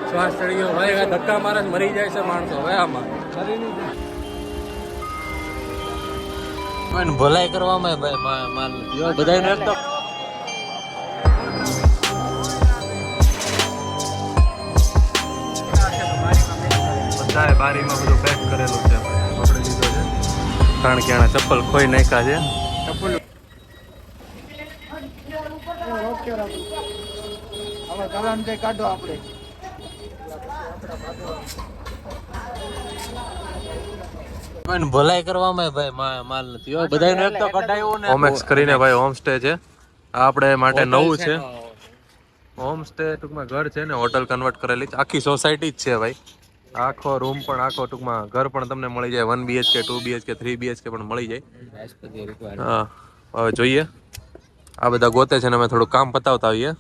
શ્વાસ ચડી ગયો ભાઈ, ધક્કા મારે મરી જાય છે માણસો હવે આમાં. ભલાઈ કરવામાં ભાઈ માલ બધા બારીમાં બધું પેક કરેલું છે આપણે લીધો છે, કારણ કે આના ચપ્પલ ખોઈ નાખ્યા છે. ભલાઈ કરવામાં ભાઈ માલ નથી બધા તો કઢાયું ને. ઓમેક્સ કરીને ભાઈ હોમ સ્ટે છે આ આપણે માટે નવું છે. હોમ સ્ટે ટૂંકમાં ઘર છે ને હોટલ કન્વર્ટ કરેલી આખી સોસાયટી જ છે ભાઈ. આખો રૂમ પણ આખો ટૂંકમાં ઘર પણ તમને મળી જાય 1 BHK 2 BHK 3 BHK પણ મળી જાય. હા હવે જોઈએ આ બધા ગોતે છે ને અમે થોડું કામ પતાવતા આવીએ.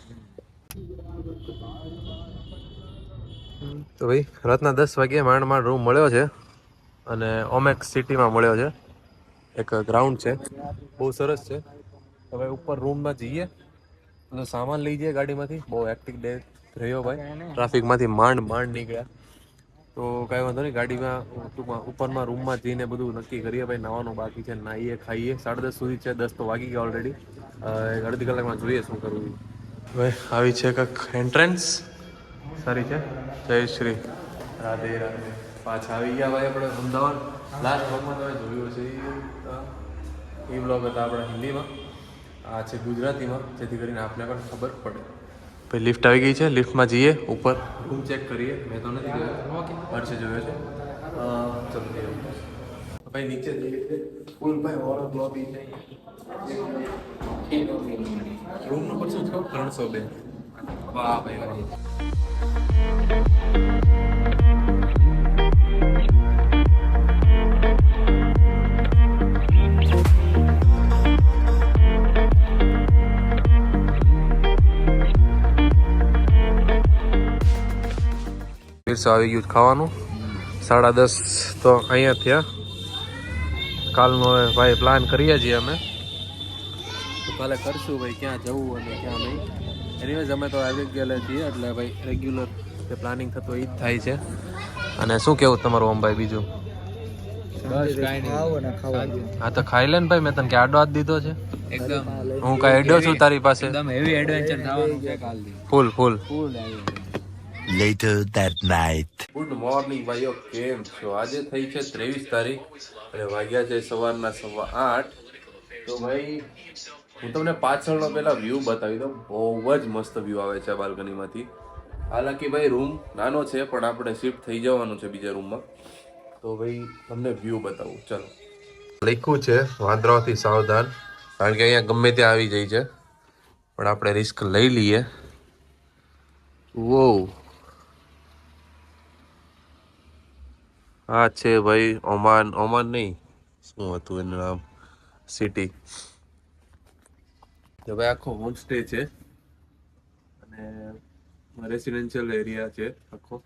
તો ભાઈ રાતના 10 વાગ્યે માંડ રૂમ મળ્યો છે અને ઓમેક્સ સિટીમાં મળ્યો છે. એક ગ્રાઉન્ડ છે બહુ સરસ છે. હવે ઉપર રૂમમાં જઈએ તો સામાન લઈ જઈએ ગાડીમાંથી. બહુ હેક્ટિક ડે રહ્યો ભાઈ, ટ્રાફિકમાંથી માંડ નીકળ્યા. તો કાંઈ વાંધો નહીં, ગાડીમાં ટૂંકમાં ઉપરમાં રૂમમાં જઈને બધું નક્કી કરીએ ભાઈ. નાવાનું બાકી છે, નાહીએ ખાઈએ. 10:30 સુધી છે, 10 તો વાગી ગયા ઓલરેડી. અડધી કલાકમાં જોઈએ શું કરવું. ભાઈ આવી છે કંઈક એન્ટ્રન્સ, સારી છે. જય શ્રી રાધે રાધે. પાછા આવી ગયા ભાઈ આપણે અમદાવાદ. લાસ્ટ બ્લોગમાં તમે જોયું છે એ બ્લોગ હતા આપણા હિન્દીમાં, આ છે ગુજરાતીમાં, જેથી કરીને આપને પણ ખબર પડે. ભાઈ લિફ્ટ આવી ગઈ છે, લિફ્ટમાં જઈએ ઉપર રૂમ ચેક કરીએ. મેં તો નથી જોયો, હર્ષે જોયો છે. ચલો ભાઈ નીચે જઈએ. ફૂલ ભાઈ ઓર લોબી છે. રૂમ નંબર શું છે? 302. વાહ ભાઈ વાહ. આવી ગયું ખાવાનું. 10:30 તો અહીંયા થયા. કાલનો ભાઈ પ્લાન કરીએ છીએ અમે, તો કાલે કરશું ભાઈ ક્યાં જવું અને ક્યાં નહીં. એનીવેઝ અમે તો આવી ગયેલા છીએ એટલે ભાઈ રેગ્યુલર જે પ્લાનિંગ થતું એ જ થાય છે. અને શું કેવું તમારું ઓમ ભાઈ બીજું? હા તો ખાઈ લે ને ભાઈ, મેં તને કે આડો હાથ દીધો છે એકદમ. હું કાંઈ એડો છું તારી પાસે? એકદમ હેવી એડવેન્ચર થવાનું છે કાલથી. ફૂલ Later that night. Good morning ભાઈઓ, કેમ છો? આજે થઈ છે 23 તારીખ અને વાગ્યા છે સવારના 8:15. તો ભાઈ હું તમને પાછળનો પહેલા વ્યૂ બતાવી દઉં. બહુ જ મસ્ત વ્યૂ આવે છે બાલ્કનીમાંથી. હાલાકી ભાઈ રૂમ નાનો છે પણ આપણે શિફ્ટ થઈ જવાનું છે બીજા રૂમમાં. તો ભાઈ તમને વ્યૂ બતાવું. ચલો, લખ્યું છે વાંદરાઓથી સાવધાન, કારણ કે અહીંયા ગમે ત્યાં આવી જાય છે, પણ આપણે રિસ્ક લઈ લઈએ. વો હા છે ભાઈ ઓમાન નહીં, શું હતું એનું નામ, સિટી. તો ભાઈ આખો હોમ સ્ટે છે અને રેસિડેન્શિયલ એરિયા છે આખો.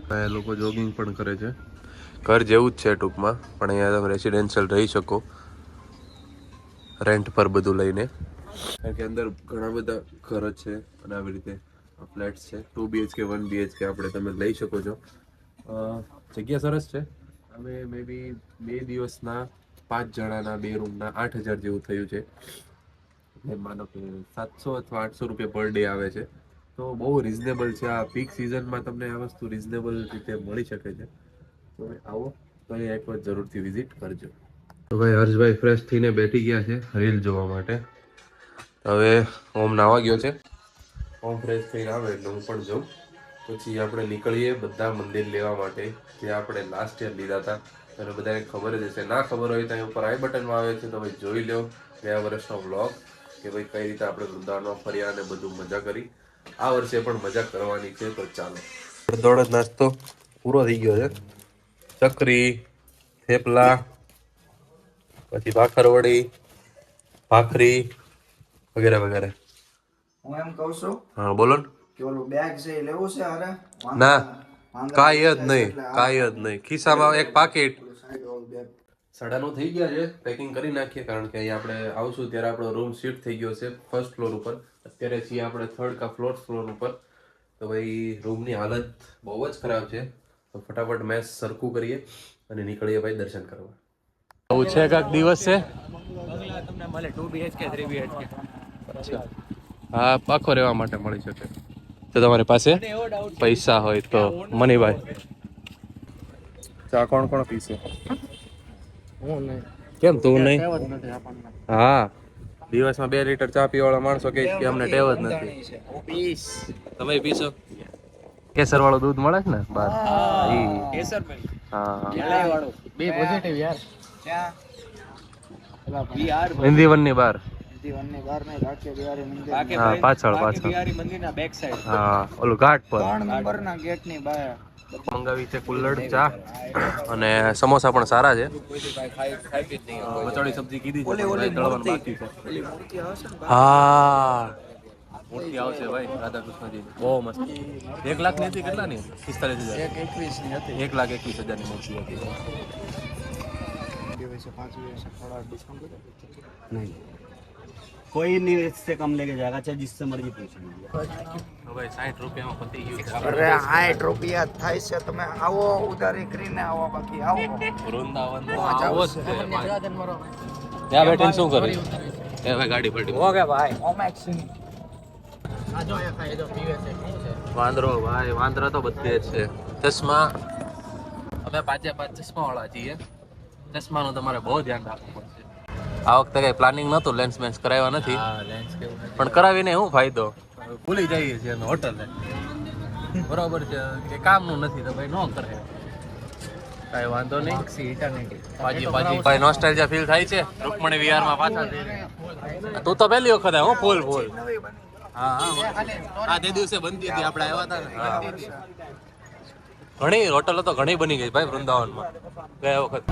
અહીંયા લોકો જોગિંગ પણ કરે છે. ઘર જેવું જ છે ટૂંકમાં, પણ અહીંયા તમે રેસિડેન્શિયલ રહી શકો રેન્ટ પર બધું લઈને. કારણ કે અંદર ઘણા બધા ઘર છે અને આવી રીતે ફ્લેટ્સ છે. 2 BHK 1 BHK આપણે તમે લઈ શકો છો. જગ્યા સરસ છે. અમે મે બી 2 દિવસના 5 જણાના 2 રૂમના 8,000 જેવું થયું છે. માનો કે 700 અથવા 800 રૂપિયા પર ડે આવે છે. તો બહુ રિઝનેબલ છે. આ પીક સિઝનમાં તમને આ વસ્તુ રિઝનેબલ રીતે મળી શકે છે. તો આવો તો અહીંયા એક વાર જરૂરથી વિઝિટ કરજો. તો ભાઈ હર્ષભાઈ ફ્રેશ થઈને બેઠી ગયા છે રીલ જોવા માટે. હવે ઓમ નાવા ગયો છે. ઓમ ફ્રેશ થઈને આવે એટલે હું પણ જાઉં. પછી આપણે નીકળીએ બધા મંદિર લેવા માટે જે આપણે લાસ્ટ યર લીધા હતા. અને બધાને ખબર જ હશે, ના ખબર હોય તો અહીં ઉપર આઈ બટનમાં આવે છે, તો ભાઈ જોઈ લો ગયા વર્ષનો વ્લોગ કે ભાઈ કઈ રીતે આપણે વૃંદાવનમાં ફર્યા અને બધું મજા કરી. આ વર્ષે પણ મજા કરવાની છે. તો ચાલો, દોડ નાસ્તો પૂરો થઈ ગયો છે. ચકરી, થેપલા, પછી ભાખરવડી, ભાખરી વગેરે વગેરે. હું એમ કહું છું, હા બોલો ને. કે ઓલું બેગ છે એ લેવું છે? અરે ના, કાંઈ જ નહીં. ખિસ્સામાં એક પાકીટ, 9:30 થઈ ગયા છે. પેકિંગ કરી નાખીએ કારણ કે અહીંયા આપણે આવશું ત્યારે આપણો રૂમ શિફ્ટ થઈ ગયો છે ફર્સ્ટ ફ્લોર ઉપર. અત્યારે છીએ આપણે થર્ડ કા ફોર્થ ફ્લોર ઉપર. તો ભાઈ રૂમની હાલત બહુ જ ખરાબ છે. તો ફટાફટ મેસ સરખું કરીએ અને નીકળીએ ભાઈ દર્શન કરવા. આવું છે કાંક દિવસ છે. તમને મળે 2 BHK 3 BHK. અચ્છા હા, પાખો રહેવા માટે મળી શકે. તો તમારી પાસે પૈસા હોય તો મનીભાઈ ચા કોણ કોણ પીશે? હું નહીં. કેમ તું નહીં? કહેવત નથી આપણને. હા, દિવસમાં 2 લીટર ચા પીવાળા માણસો કહે કે અમને ટેવ જ નથી. પીસ. તમે પીશો? કેસર વાળું દૂધ મળે છે ને બહાર? કેસર ભાઈ. હા કેળા વાળું. બે પોઝિટિવ યાર. ક્યાં? બિહાર હિન્દી વનની બહાર. જીવનની બહાર નહીં રાખે બિહારી મંદિર. હા, પાછળ બિહારી મંદિરના બેક સાઈડ. હા, ઓલું ઘાટ પર 3 નંબરના ગેટની બહાર. મંગાવી છે કુલ્લડ ચા અને સમોસા પણ સારા છે. બચોડી સબ્જી કીધી છે તળવાનું બાકી છે. હા, મૂર્તિ આવશે ભાઈ રાધા કૃષ્ણજી. બહુ મસ્ત. 1 લાખ ની હતી કેટલાની? 45,000. 121 ની હતી. 1,21,000 ની મૂર્તિ હતી. नहीं कोई नहीं इससे कम लेके जाएगा चाहे जिससे मर्जी पूछ लीजिए. ભાઈ 60 રૂપિયામાં પતી ગયું છે. અરે 60 રૂપિયા થાય છે. તમે આવો ઉધારી કરીને આવો બાકી આવો. વૃંદાવન આવો જ છે. ત્યાં બેઠીને શું કરે? એ ભાઈ ગાડી પડી. ઓકે ભાઈ ઓમેક્સિંગ. આ જો એ ખાઈ જો પીવે છે. વાંદરો ભાઈ, વાંદરા તો બધે જ છે. ચશ્મા અમે 5 ચશ્મા વાળા છીએ. ચશ્માનું તમારે બહુ ધ્યાન રાખવું પડશે. આ વખતે કઈ પ્લાનિંગ નતું, લેન્સ મેન્સ કરાવ્યા નથી. પણ કરાવીને શું ફાયદો? ભૂલી જઈએ છીએ અમે હોટલે. બરોબર છે કે કામનું નથી તો ભાઈ ન કરે. કાંઈ વાંધો નહીં. ભાઈ નોસ્ટાલ્જિયા ફીલ થાય છે રૂકમણી વિહારમાં પાછા જઈને. તું તો પહેલી વખત આવ્યો ફૂલ ફૂલ. હા હા, તે દિવસે બનતી હતી આપણે આવ્યા હતા ને. ઘણી હોટલો તો ઘણી બની ગઈ ભાઈ વૃંદાવનમાં ગયા વખત.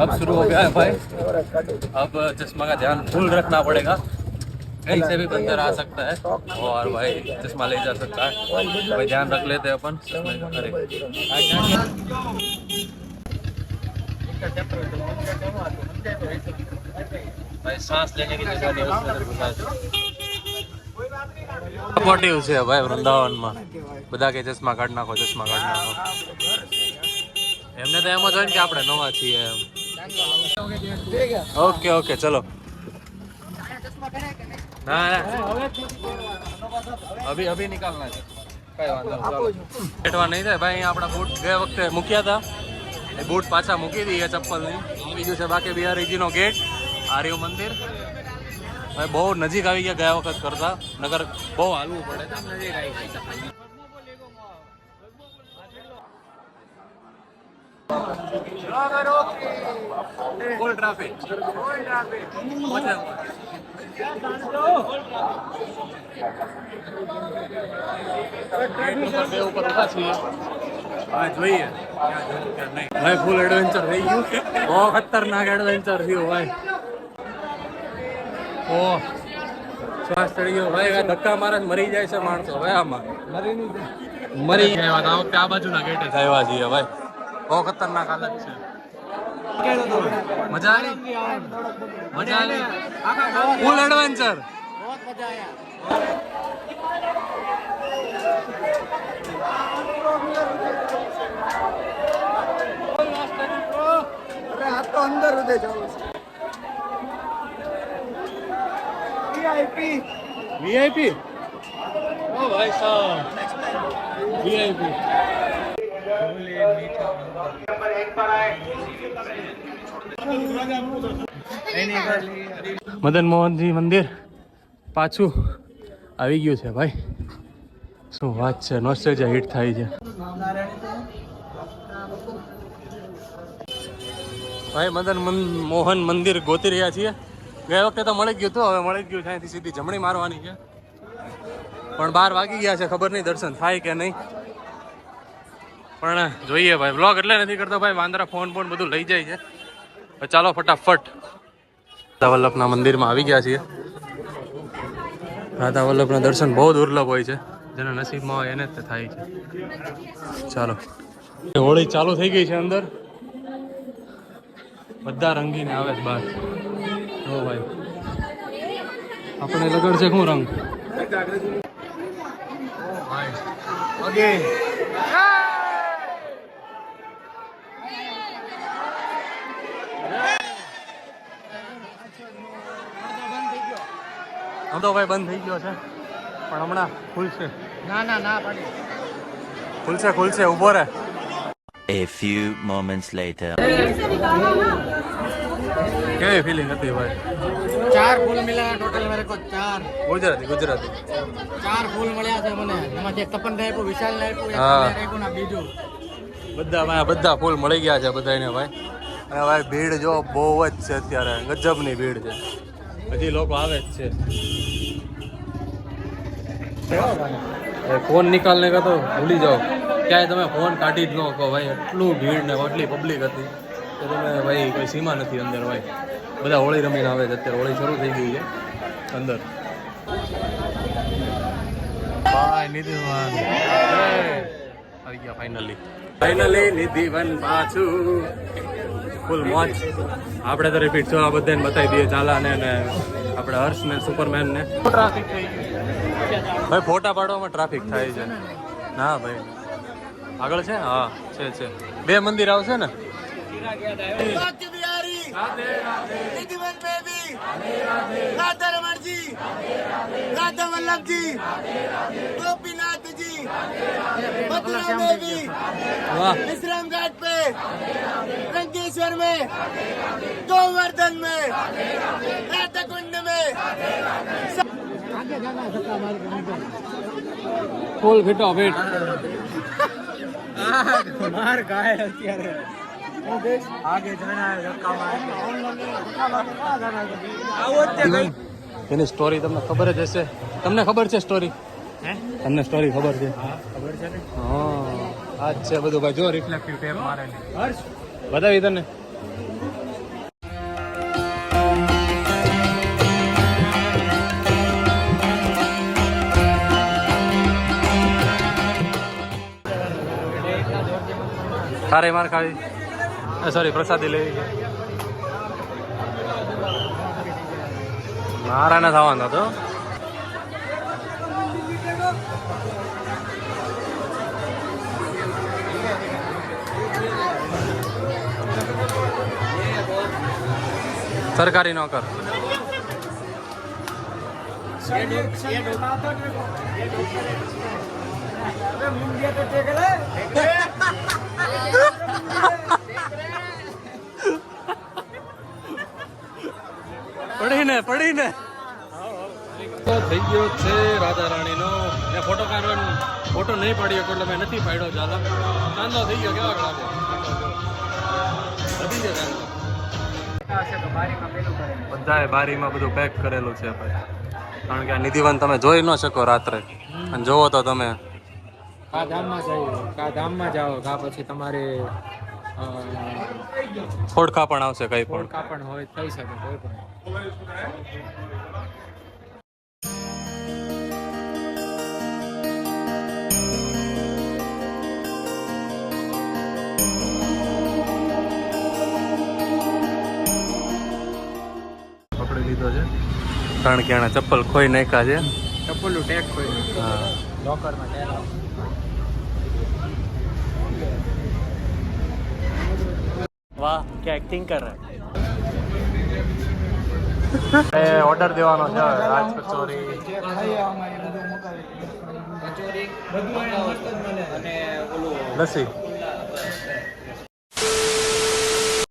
अब शुरू हो गया है भाई. अब चश्मा का ध्यान फुल रखना पड़ेगा. कहीं से भी बंदर आ सकता है और भाई चश्मा ले जा सकता है. भाई ध्यान रख लेते हैं अपन. अरे भाई सांस लेने की जगह नहीं उसके अंदर घुसा है. सपोर्टिव છે ભાઈ વૃંદાવનમાં. બધા કે ચશ્મા કાઢ નાખો, ચશ્મા કાઢ નાખો. એમને તો એમ જ હોય ને કે આપણે નવા છીએ એમ. ઓકે ઓકે ચલો. ના ના અભી નિકાલના છે. કઈ વાંધો નહીં. બેઠવા નહીં થાય ભાઈ. અહીંયા આપણા બૂટ ગયા વખતે મૂક્યા હતા. એ બૂટ પાછા મૂકી દઈએ ચપ્પલની. બીજું છે બાકી બિહારીજીનો ગેટ, આર્ય મંદિર. ભાઈ બહુ નજીક આવી ગયા વખત કરતા, નગર બહુ હાલવું પડે. નજીક આવી ગયા. Full traffic. બે ઉપર ઉભા છીએ. હવે જોઈએ ભાઈ. ફૂલ એડવેન્ચર થઈ ગયું. બહુ ખતરનાક એડવેન્ચર થયું ભાઈ. ઓ શ્વાસ ચડી ગયો ભાઈ. ધક્કા મારે મરી જાય છે માણસો ભાઈ. આમાં મરી ગયા. આ વખતે આ બાજુના ગેટે આવ્યા છીએ ભાઈ. બહુ ખતરનાક હાલત છે. મજા આવી? મજા આવી? ફૂલ એડવેન્ચર. અરે આ તો અંદર ઉદે જવું છે. વીઆઈપી. ઓ ભાઈ સાહેબ વીઆઈપી. મદન મોહનજી મંદિર પાછું આવી ગયું છે ભાઈ. શું વાત છે. નોસ્ટેલ્જિયા હિટ થાય છે ભાઈ. મદન મોહન મંદિર ગોતી રહ્યા છીએ. ગયા વખતે તો મળી ગયું હતું, હવે મળી ગયું છે. અહીંથી સીધી જમણી મારવાની છે. પણ 12 વાગી ગયા છે. ખબર નહીં દર્શન થાય કે નહીં. પણ જોઈએ ભાઈ. વ્લોગ એટલે નથી કરતો ભાઈ. વાંદરા ફોન બધું લઈ જાય છે. ચાલો ફટાફટ વલ્લભના મંદિરમાં આવી ગયા છીએ. રાધા વલ્લભના દર્શન બહુ દુર્લભ હોય છે, જેના નસીબમાં હોય એને જ થાય છે. ચાલો, હોળી ચાલુ થઈ ગઈ છે અંદર, બધા રંગીને આવે છે બહાર. ઓ ભાઈ, આપણે લગડ છે શું રંગ? ઓકે, આમ તો ભાઈ બંધ થઈ ગયો છે, પણ હમણાં ખુલશે. ખુલશે, ઊભો રહે. A few moments later. કેવી ફિલિંગ હતી ભાઈ? 4 ફૂલ મળ્યા ટોટલ મેરે કો 4 ગુજરાતી 4 ફૂલ મળ્યા છે મને. એમાંથી એક તપન આપ્યું, વિશાલ આપ્યું, એક હા. મને આપ્યું ને બીજું. બધા ફૂલ મળી ગયા છે બધાને ભાઈ. અને ભાઈ ભીડ જો બહુ જ છે અત્યારે, ગજબની ભીડ છે, હજી લોકો આવે જ છે. ફોન નિકાલને કા તો ભૂલી જાઓ, ક્યાંય તમે ફોન કાઢી જ ન કહો ભાઈ. એટલું ભીડ ને એટલી પબ્લિક હતી કે તમે ભાઈ કોઈ સીમા નથી અંદર ભાઈ. બધા હોળી રમીને આવે છે અત્યારે, હોળી શરૂ થઈ ગઈ છે અંદર. ભાઈ નિધિવન આવી ગયા ફાઇનલી નિધિવન પાછું ફૂલ મોજ. આપણે તો રિપીટ છો આ બધાને બતાવી દઈએ ચાલા ને આપણે હર્ષ ને સુપરમેન ને. ટ્રાફિક થઈ ગયું ભાઈ, ફોટા પાડવામાં ટ્રાફિક થાય છે. ના ભાઈ આગળ છે, હા છે 2 મંદિર આવશે ને. राधा वल्लभ जी, गोपीनाथ जी, मथुरा में भी, विश्राम घाट पे, रंगेश्वर में, गोवर्धन में, राधा कुंड में. ફૂલ ફીટો ફીટ मार गाय અત્યારે आगे जाना है धक्का मार. એની સ્ટોરી તમને ખબર જ હશે. તમને ખબર છે સ્ટોરી? તમને સ્ટોરી ખબર છે? ખબર છે ને. હા, આ જ છે બધું ભાઈ. જો રિફ્લેક્ટિવ ટેપ મારેલી બતાવી તને. તારે માર ખાવી, સોરી પ્રસાદી લેવી છે. મારા ને થવાનો હતો. સરકારી નોકર. પડીને થઈ ગયો છે રાધા રાણીનો. ને ફોટો કાઢવાનો ફોટો નહીં પાડી શકો એટલે મેં નથી પાડ્યો. ચાલો, ચાંદલો થઈ ગયો. કેવા લાગે? વધી છે ચાંદલો. બધાએ બારીમાં બધું પેક કરેલું છે ભાઈ, કારણ કે આ નિધિવન તમે જોઈ ન શકો રાત્રે, અને જોવો તો તમે કા ધામમાં જાઓ કા પછી તમારે ખોડખા પણ આવશે કઈ પણ. કાપણ હોય થઈ શકે કોઈ પણ. પકડી લીધો છે કારણ કે એના ચપ્પલ ખોઈ નાખ્યા છે. ચપ્પલનું ટેગ કોઈ હા, લોકરમાં ટેગ. वाह क्या एक्टिंग कर रहा है. ઓર્ડર દેવાનો છે રાજ કચોરી. કચોરી બધું અને ઓલું લસ્સી